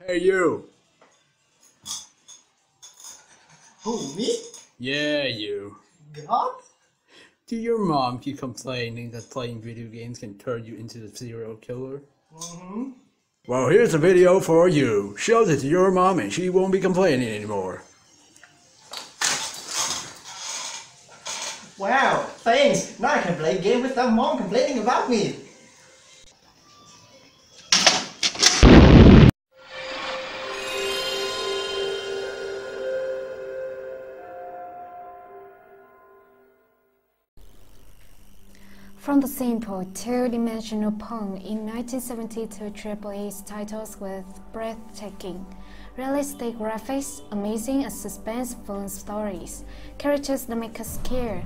Hey you! Who, me? Yeah, you. God? Do your mom keep complaining that playing video games can turn you into the serial killer? Mm-hmm. Well, here's a video for you. Show it to your mom and she won't be complaining anymore. Wow, thanks! Now I can play a game without mom complaining about me! From the simple two-dimensional Pong in 1972 AAA titles with breathtaking, realistic graphics, amazing and suspenseful stories, characters that make us scared.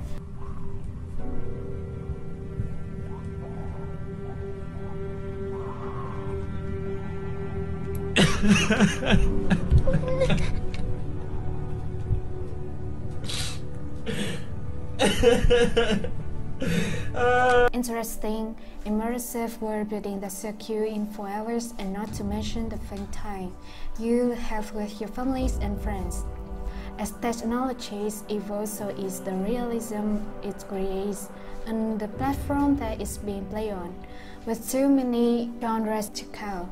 Interesting, immersive world building that sucks you in for hours, and not to mention the fun time you have with your families and friends. As technologies evolve, so is the realism it creates on the platform that it's being played on, with too many genres to count,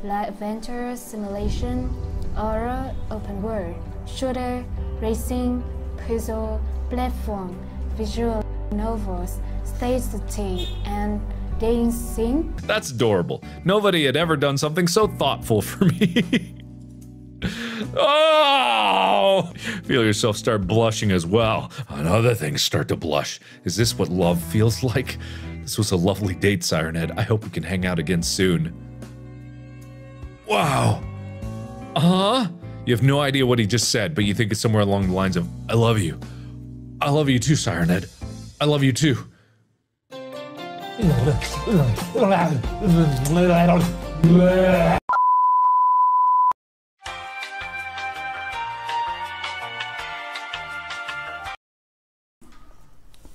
like adventure, simulation, horror, open world, shooter, racing, puzzle, platform, visual novels, stage city, and dancing. That's adorable. Nobody had ever done something so thoughtful for me. Oh! Feel yourself start blushing as well. And other things start to blush. Is this what love feels like? This was a lovely date, Siren Head. I hope we can hang out again soon. Wow. You have no idea what he just said, but you think it's somewhere along the lines of, I love you. I love you too, Siren Head. I love you too.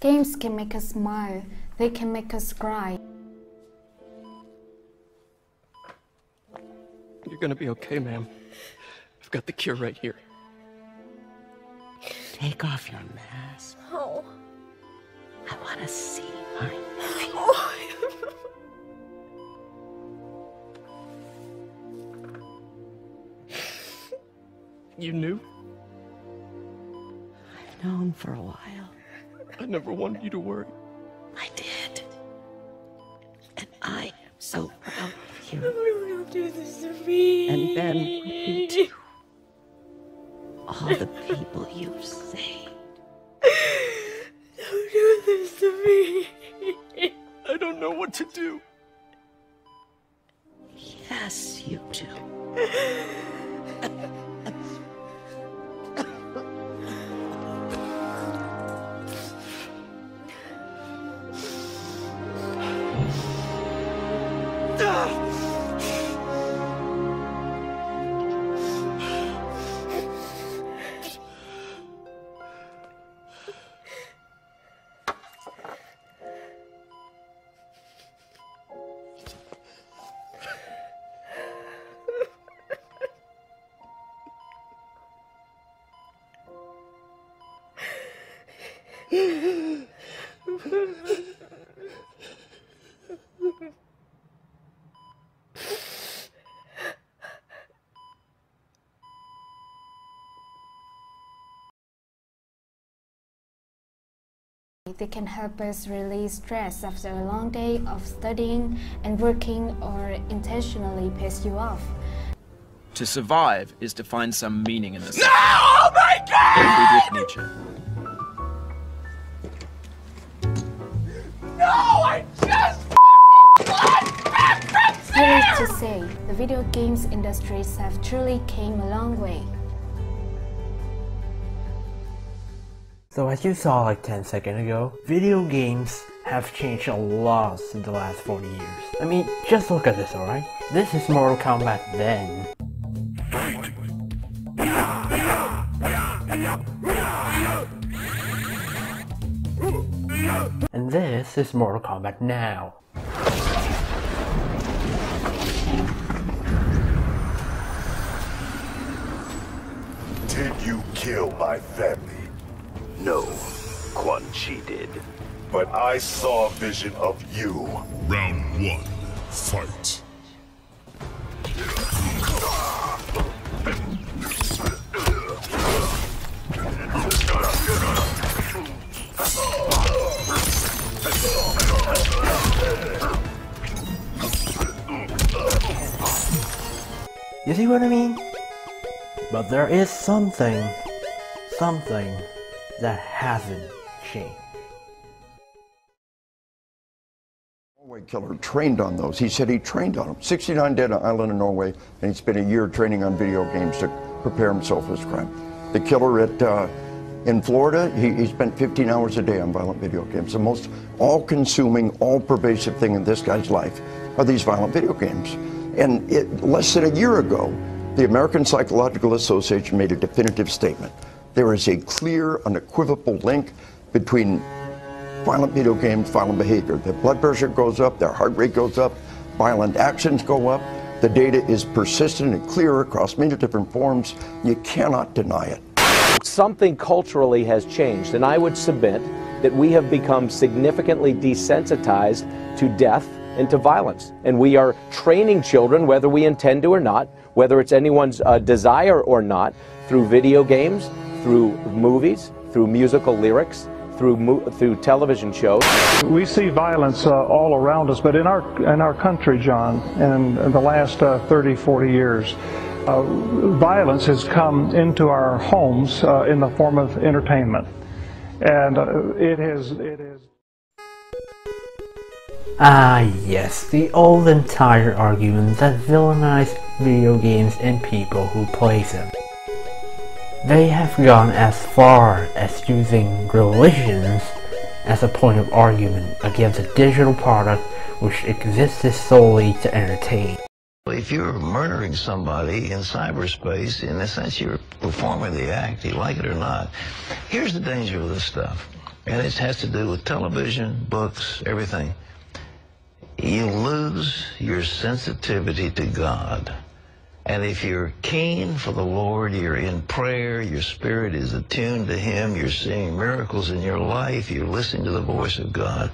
Games can make us smile, they can make us cry. You're gonna be okay, ma'am. I've got the cure right here. Take off your mask. Oh. I want to see my feet. Oh. You knew? I've known for a while. I never wanted you to worry. I did. And I am so proud of you. Don't do this to me. And Ben would be too. All the people you've saved. Don't do this to me. I don't know what to do. Yes, you do. They can help us release stress after a long day of studying and working, or intentionally piss you off. To survive is to find some meaning in the No! Oh my God! Friedrich Nietzsche. No! I just Needless to say, the video games industries have truly came a long way. So as you saw like 10 seconds ago, video games have changed a lot in the last 40 years. I mean, just look at this, alright? This is Mortal Kombat then. And this is Mortal Kombat now. kill my family. No, Quan Chi did. But I saw a vision of you. Round 1, fight. You see what I mean? But there is something that hasn't changed. Norway killer trained on those. He said he trained on them. 69 dead on an island in Norway, and he spent a year training on video games to prepare himself for this crime. The killer in Florida, he spent 15 hours a day on violent video games. The most all-consuming, all-pervasive thing in this guy's life are these violent video games. And less than a year ago, the American Psychological Association made a definitive statement. There is a clear, unequivocal link between violent video games, violent behavior. Their blood pressure goes up, their heart rate goes up, violent actions go up. The data is persistent and clear across many different forms. You cannot deny it. Something culturally has changed, and I would submit that we have become significantly desensitized to death and to violence. And we are training children, whether we intend to or not, whether it's anyone's desire or not, through video games, through movies, through musical lyrics, through television shows. We see violence all around us, but in our country, John, in the last 30, 40 years, violence has come into our homes in the form of entertainment. And it is... Ah yes, the old and tired argument that villainize video games and people who play them. They have gone as far as using religions as a point of argument against a digital product which existed solely to entertain. If you're murdering somebody in cyberspace, in a sense you're performing the act, you like it or not. Here's the danger of this stuff, and it has to do with television, books, everything. You lose your sensitivity to God. And if you're keen for the Lord, you're in prayer, your spirit is attuned to Him, you're seeing miracles in your life, you're listening to the voice of God,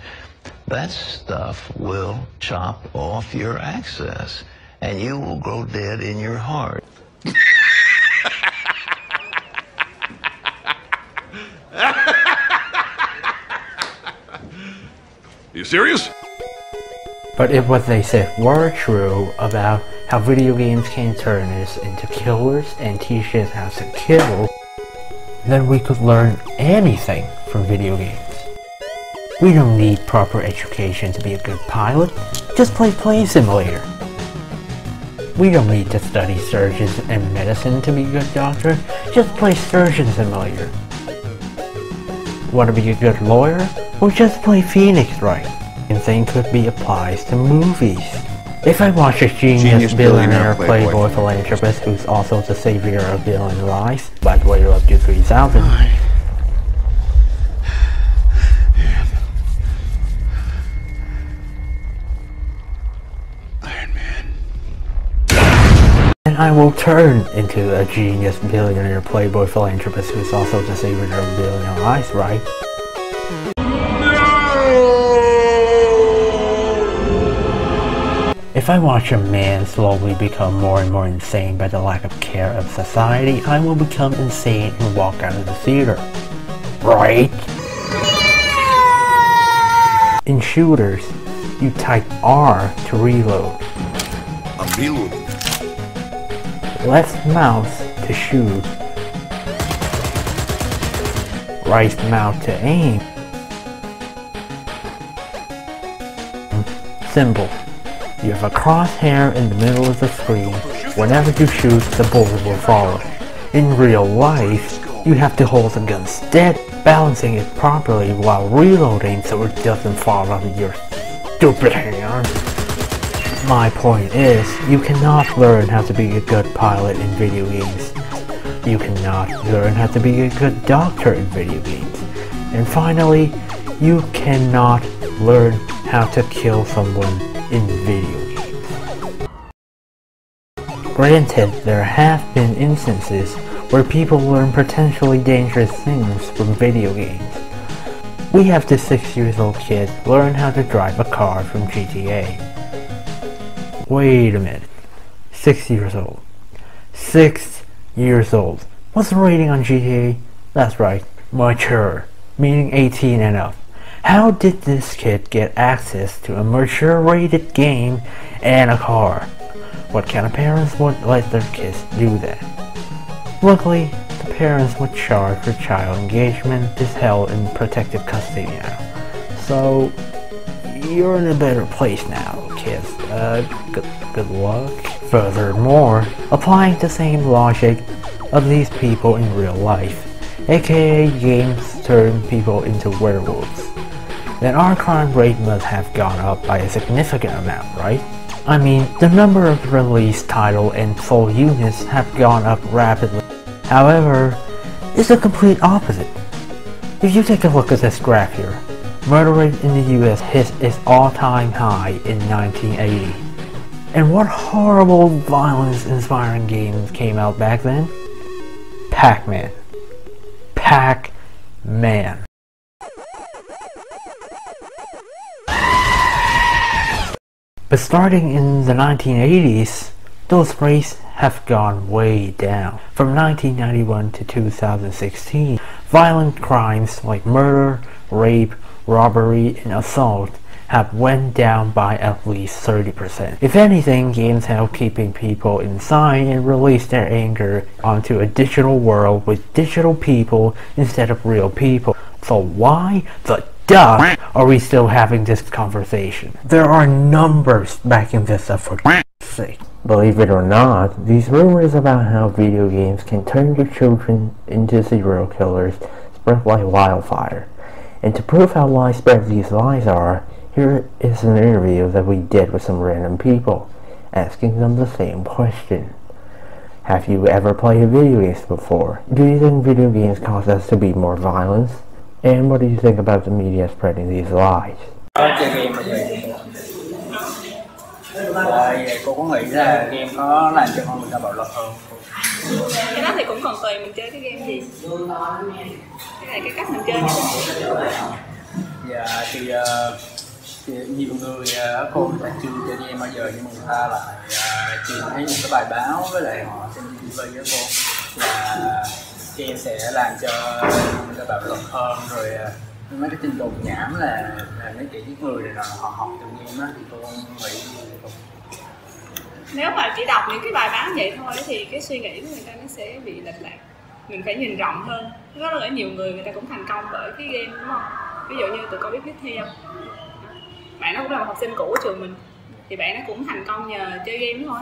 that stuff will chop off your access, and you will grow dead in your heart. You serious? But if what they said were true about how video games can turn us into killers and teach us how to kill, then we could learn anything from video games. We don't need proper education to be a good pilot, just play Plane Simulator. We don't need to study surgeons and medicine to be a good doctor, just play Surgeon Simulator. Want to be a good lawyer? Well, just play Phoenix Wright. And same could be applied to movies. If I watch a genius billionaire playboy philanthropist who's also the savior of billion lives, by the way, up to 3,000. And I will turn into a genius billionaire playboy philanthropist who's also the savior of billion lives, right? If I watch a man slowly become more and more insane by the lack of care of society, I will become insane and walk out of the theater. Right? In shooters, you type R to reload. I'm reloading. Left mouse to shoot. Right mouse to aim. Symbol. You have a crosshair in the middle of the screen. Whenever you shoot, the bullet will follow. In real life, you have to hold the gun steady, balancing it properly while reloading so it doesn't fall out of your stupid hand. My point is, you cannot learn how to be a good pilot in video games. You cannot learn how to be a good doctor in video games. And finally, you cannot learn how to kill someone in video games. Granted, there have been instances where people learn potentially dangerous things from video games. We have this 6-year-old kid learn how to drive a car from GTA. Wait a minute. 6 years old. 6 years old. What's the rating on GTA? That's right, mature, meaning 18 and up. How did this kid get access to a mature rated game and a car? What kind of parents would let their kids do that? Luckily, the parents were charged for child engagement is held in protective custody now. So, you're in a better place now, kids. Good luck. Furthermore, applying the same logic of these people in real life, aka games turn people into werewolves, then our crime rate must have gone up by a significant amount, right? I mean, the number of released titles and sold units have gone up rapidly. However, it's the complete opposite. If you take a look at this graph here, murder rate in the US hit its all-time high in 1980. And what horrible violence-inspiring games came out back then? Pac-Man. Pac-Man. But starting in the 1980s, those rates have gone way down. From 1991 to 2016, violent crimes like murder, rape, robbery, and assault have went down by at least 30%. If anything, games help keeping people inside and release their anger onto a digital world with digital people instead of real people. So why the duck are we still having this conversation? There are numbers backing this up for sake. Believe it or not, these rumors about how video games can turn your children into serial killers spread like wildfire. And to prove how widespread these lies are, here is an interview that we did with some random people, asking them the same question. Have you ever played video games before? Do you think video games cause us to be more violent? And what do you think about the media spreading these lies? Cô có nghĩ là game có làm cho con người ta bạo lực hơn? Cái đó thì cũng còn tùy mình chơi cái game gì. Cái này cái cách mình chơi nữa. Dạ thì nhiều người cô người ta chưa chơi game bao giờ nhưng mà người ta lại chưa thấy một cái bài báo với lại họ xem TV với cô là game sẽ làm cho người ta bạo lực hơn, rồi mấy cái tin đồn nhảm là mấy kẻ giết người này họ học từ game á, thì cô nghĩ nếu mà chỉ đọc những cái bài báo vậy thôi thì cái suy nghĩ của người ta nó sẽ bị lệch lạc. Mình phải nhìn rộng hơn. Rất là nhiều người ta cũng thành công bởi cái game, đúng không? Ví dụ như tụi con biết Thpt không? Bạn nó cũng là một học sinh cũ của trường mình, thì bạn nó cũng thành công nhờ chơi game thôi.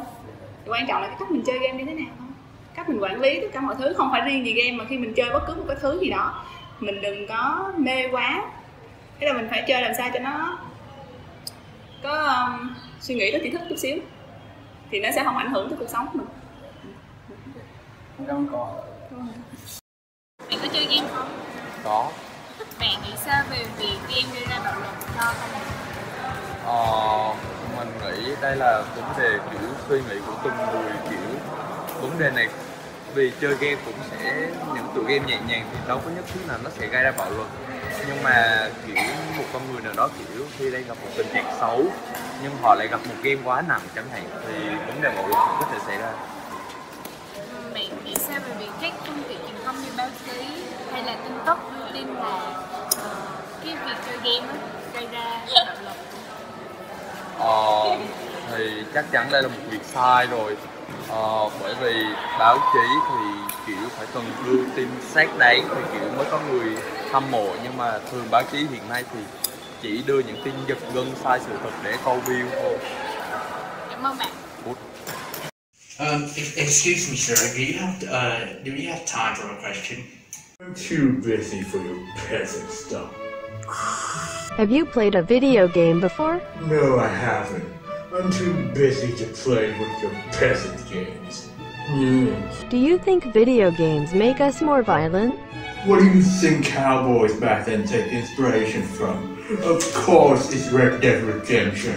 Thì quan trọng là cái cách mình chơi game như thế nào thôi, cách mình quản lý tất cả mọi thứ, không phải riêng gì game mà khi mình chơi bất cứ một cái thứ gì đó mình đừng có mê quá. Thế là mình phải chơi làm sao cho nó có suy nghĩ có tri thức chút xíu thì nó sẽ không ảnh hưởng tới cuộc sống của mình. Không có. Bạn có chơi game không? Có. Bạn nghĩ sao về việc game gây ra bạo lực cho con? Mình nghĩ đây là vấn đề kiểu suy nghĩ của từng người, kiểu vấn đề này vì chơi game cũng sẽ những tựa game nhẹ nhàng thì đâu có nhất thiết là nó sẽ gây ra bạo lực, nhưng mà kiểu một con người nào đó kiểu khi đang gặp một tình trạng xấu nhưng họ lại gặp một game quá nặng chẳng hạn thì vấn đề bạo lực cũng có thể xảy ra. Bạn nghĩ sao về việc các phương tiện truyền thông như báo chí hay là tin tức đưa tin là cái việc chơi game gây ra bạo lực? Thì chắc chắn đây là một việc sai rồi, bởi vì báo chí thì kiểu phải cần đưa tin xác đáng thì kiểu mới có người hâm mộ, nhưng mà thường báo chí hiện nay thì chỉ đưa những tin giật gân sai sự thật để câu view thôi. Cảm ơn bạn. Excuse me, sir. Do you have time for a question? I'm too busy for your peasant stuff. Have you played a video game before? No, I haven't. I'm too busy to play with your peasant games. Do you think video games make us more violent? What do you think cowboys back then take inspiration from? Of course, it's Red Dead Redemption.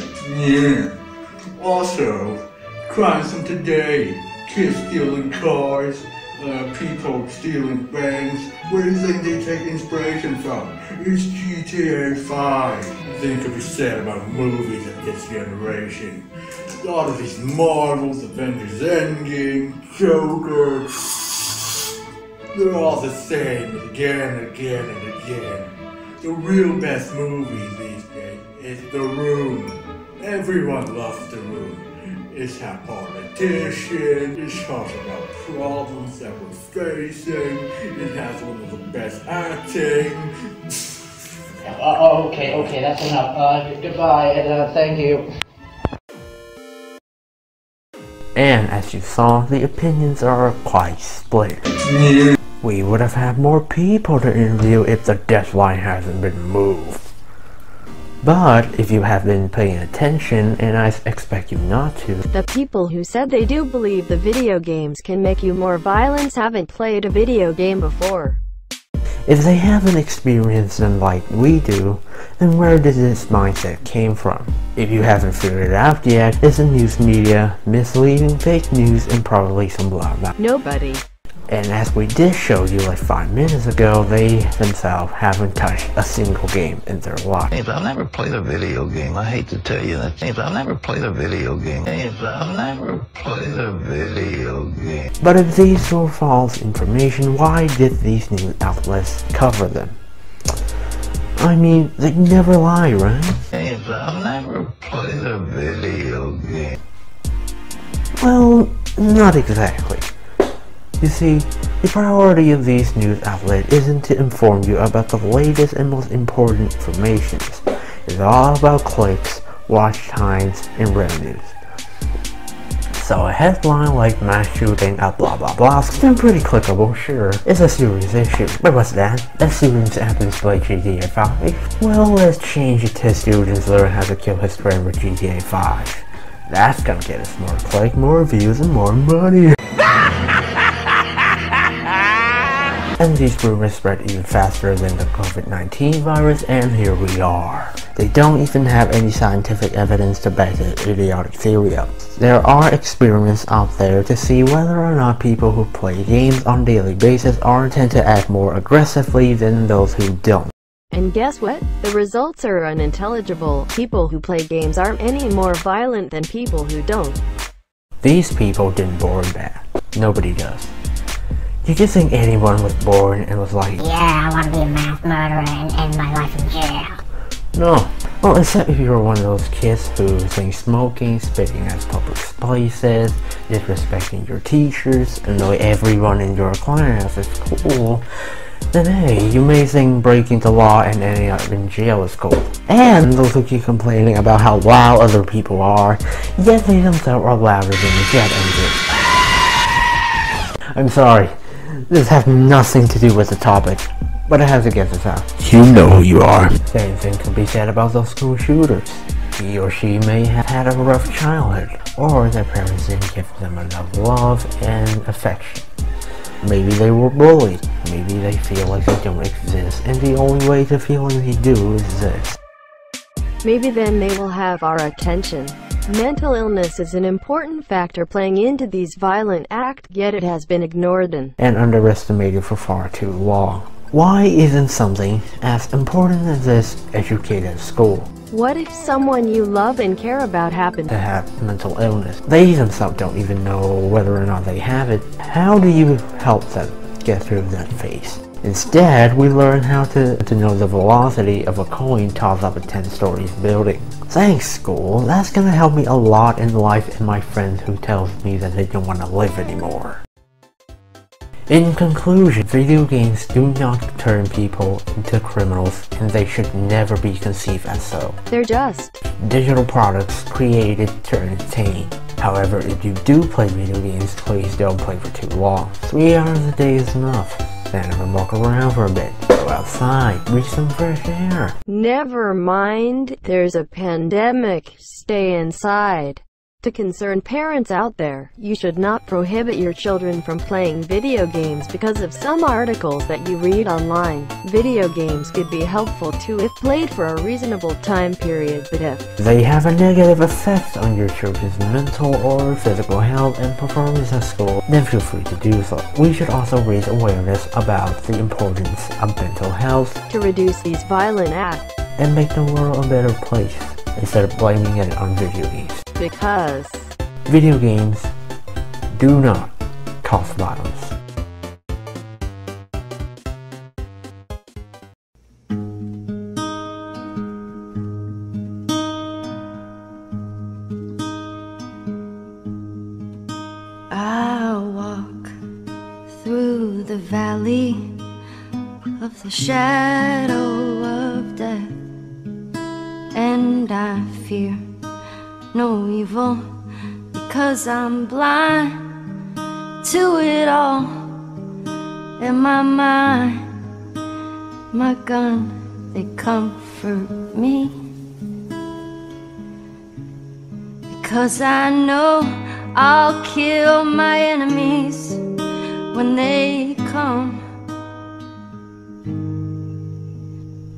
Also, crimes from today, kids stealing cars, people stealing banks. Where do you think they take inspiration from? It's GTA 5. You think could be said about movies of this generation. A lot of these Marvels, Avengers Endgame, Joker, they're all the same again and again and again. The real best movies these days is The Room. Everyone loves The Room. It's how politicians, it talks about problems that we're facing, it has one of the best acting. Okay, that's enough. Goodbye, and thank you. And as you saw, the opinions are quite split. We would have had more people to interview if the deadline hasn't been moved. But if you have been paying attention, and I expect you not to, the people who said they do believe the video games can make you more violent haven't played a video game before. if they haven't experienced them like we do, then where did this mindset came from? If you haven't figured it out yet, it's the news media, misleading fake news, and probably some blah blah. Nobody. And as we did show you like 5 minutes ago, they themselves haven't touched a single game in their life. I've never played a video game. I hate to tell you that. I've never played a video game. I've never played a video game. But if these were false information, why did these news outlets cover them? I mean, they never lie, right? I've never played a video game. Well, not exactly. You see, the priority of these news outlets isn't to inform you about the latest and most important information. It's all about clicks, watch times, and revenues. So a headline like mass shooting at blah blah blah is still pretty clickable, sure. It's a serious issue. But what's that? That students happen to play GTA 5? Well, let's change it to students learn how to kill his friend with GTA 5. That's gonna get us more clicks, more views, and more money. And these rumors spread even faster than the COVID-19 virus, and here we are. They don't even have any scientific evidence to back their idiotic theory up. There are experiments out there to see whether or not people who play games on a daily basis tend to act more aggressively than those who don't. And guess what? The results are unintelligible. People who play games aren't any more violent than people who don't. These people didn't born bad. Nobody does. You just think anyone was born and was like, yeah, I want to be a mass murderer and end my life in jail. No. Well, except if you're one of those kids who think smoking, spitting at public places, disrespecting your teachers, annoy everyone in your class is cool, then hey, you may think breaking the law and ending up in jail is cool. And those who keep complaining about how loud other people are, yet they themselves are louder than the jet engine. I'm sorry. This has nothing to do with the topic, but I have to get this out. You know who you are. Same thing can be said about those school shooters. He or she may have had a rough childhood, or their parents didn't give them enough love and affection. Maybe they were bullied. Maybe they feel like they don't exist, and the only way to feel like they do is this. Maybe then they will have our attention. Mental illness is an important factor playing into these violent acts, yet it has been ignored and underestimated for far too long. Why isn't something as important as this educated at school? What if someone you love and care about happened to have mental illness? They themselves don't even know whether or not they have it. How do you help them get through that phase? Instead, we learn how to know the velocity of a coin tossed up a 10-story building. Thanks, school. That's gonna help me a lot in life and my friends who tells me that they don't want to live anymore. In conclusion, video games do not turn people into criminals, and they should never be conceived as so. They're just digital products created to entertain. However, if you do play video games, please don't play for too long. 3 hours a day is enough. Stand up and walk around for a bit. Go outside, breathe some fresh air. Never mind, there's a pandemic. Stay inside. To concerned parents out there, you should not prohibit your children from playing video games because of some articles that you read online. Video games could be helpful too if played for a reasonable time period, but if they have a negative effect on your children's mental or physical health and performance at school, then feel free to do so. We should also raise awareness about the importance of mental health to reduce these violent acts and make the world a better place, instead of blaming it on video games. Because video games do not cause violence. I walk through the valley of the shadow of death, and I fear no evil, because I'm blind to it all. In my mind, my gun, they comfort me, because I know I'll kill my enemies when they come.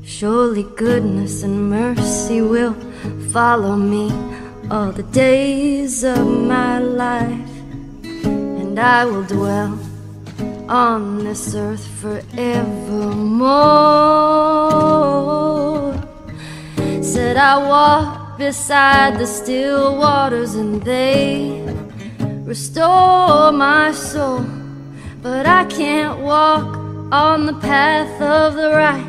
Surely goodness and mercy will follow me all the days of my life, and I will dwell on this earth forevermore. Said I walk beside the still waters and they restore my soul, but I can't walk on the path of the right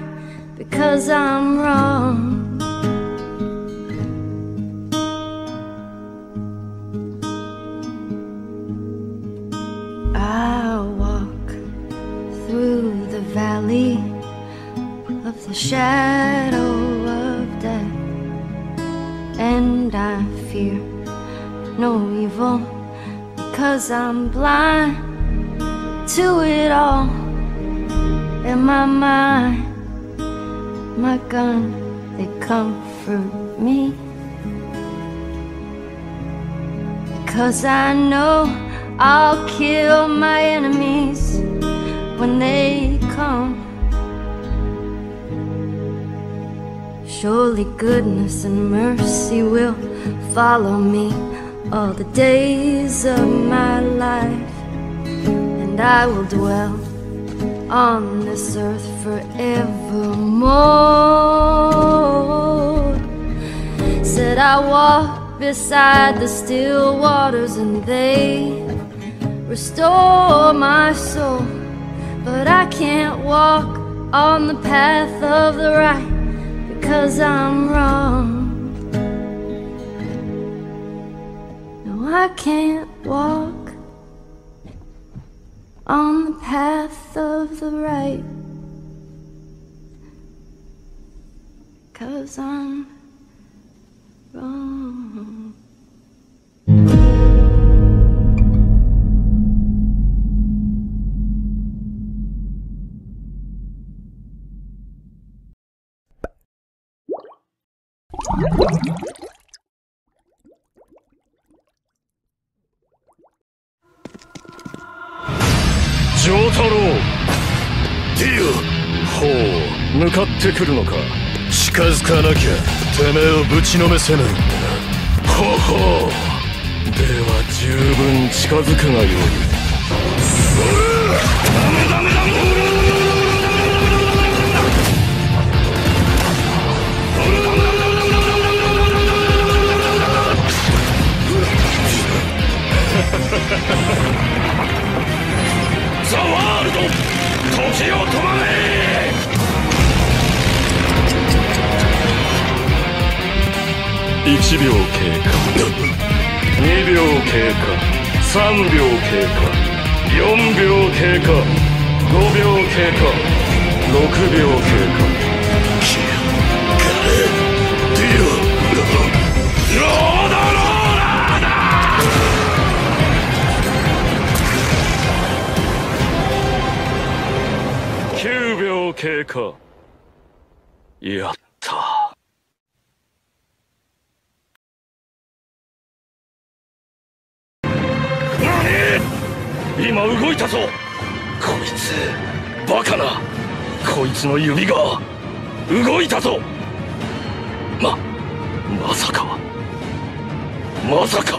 because I'm wrong. I walk through the valley of the shadow of death, and I fear no evil, because I'm blind to it all. In my mind, my gun, they comfort me, because I know I'll kill my enemies when they come. Surely goodness and mercy will follow me all the days of my life, and I will dwell on this earth forevermore. Said I walk beside the still waters and they restore my soul, but I can't walk on the path of the right because I'm wrong. No, I can't walk on the path of the right, 'cause I'm wrong.丈太郎、ディオ、ほう、向かってくるのか。近づかなきゃてめえをぶちのめせないんだな。ほほう、では十分近づくがよい。ダメダメダメ。ザ・ワールド、時を止まれ。1秒経過、2秒経過、3秒経過、4秒経過、5秒経過、6秒経過。ディオ、ロードローラーだ。9秒経過。やった。今動いたぞ。こいつバカな。こいつの指が動いたぞ。まさか。